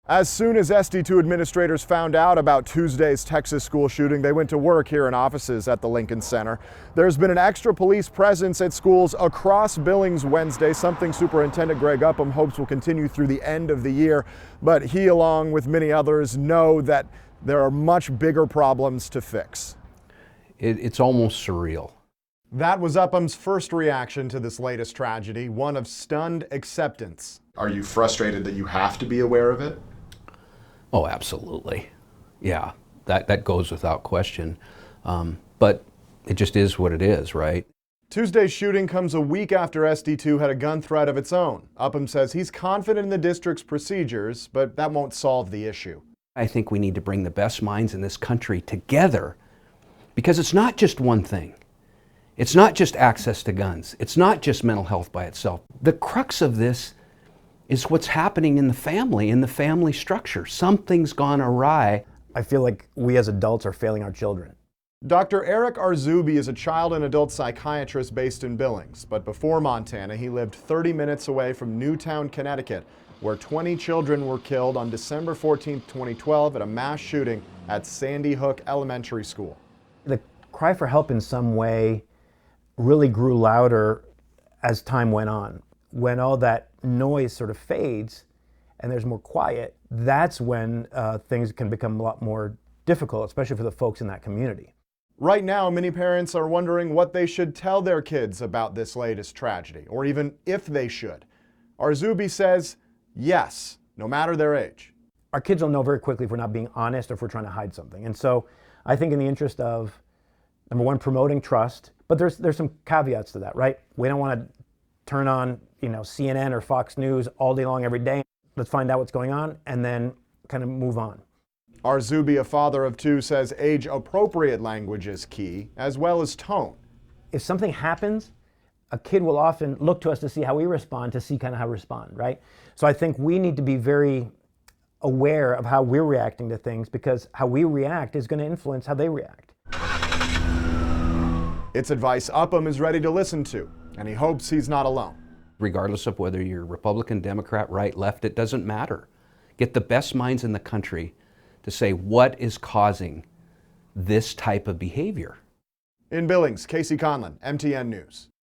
As soon as SD2 administrators found out about Tuesday's Texas school shooting, they went to work here in offices at the Lincoln Center. There's been an extra police presence at schools across Billings Wednesday, something Superintendent Greg Upham hopes will continue through the end of the year. But he, along with many others, know that there are much bigger problems to fix. It's almost surreal. That was Upham's first reaction to this latest tragedy, one of stunned acceptance. Are you frustrated that you have to be aware of it? Oh, absolutely. Yeah, that goes without question. But it just is what it is, right? Tuesday's shooting comes a week after SD2 had a gun threat of its own. Upham says he's confident in the district's procedures, but that won't solve the issue. I think we need to bring the best minds in this country together, because it's not just one thing. It's not just access to guns. It's not just mental health by itself. The crux of this is what's happening in the family structure. Something's gone awry. I feel like we as adults are failing our children. Dr. Eric Arzubi is a child and adult psychiatrist based in Billings, but before Montana, he lived 30 minutes away from Newtown, Connecticut, where 20 children were killed on December 14, 2012 at a mass shooting at Sandy Hook Elementary School. The cry for help in some way really grew louder as time went on. When all that noise sort of fades and there's more quiet, that's when things can become a lot more difficult, especially for the folks in that community. Right now, many parents are wondering what they should tell their kids about this latest tragedy, or even if they should. Arzubi says yes, no matter their age. Our kids will know very quickly if we're not being honest or if we're trying to hide something. And so I think in the interest of, number one, promoting trust, but there's some caveats to that, right? We don't want to turn on, CNN or Fox News all day long every day. Let's find out what's going on and then kind of move on. Arzubi, a father of two, says age-appropriate language is key, as well as tone. If something happens, a kid will often look to us to see how we respond, to see kind of how we respond, right? So I think we need to be very aware of how we're reacting to things, because how we react is going to influence how they react. It's advice Upham is ready to listen to, and he hopes he's not alone. Regardless of whether you're Republican, Democrat, right, left, it doesn't matter. Get the best minds in the country to say what is causing this type of behavior. In Billings, Casey Conlon, MTN News.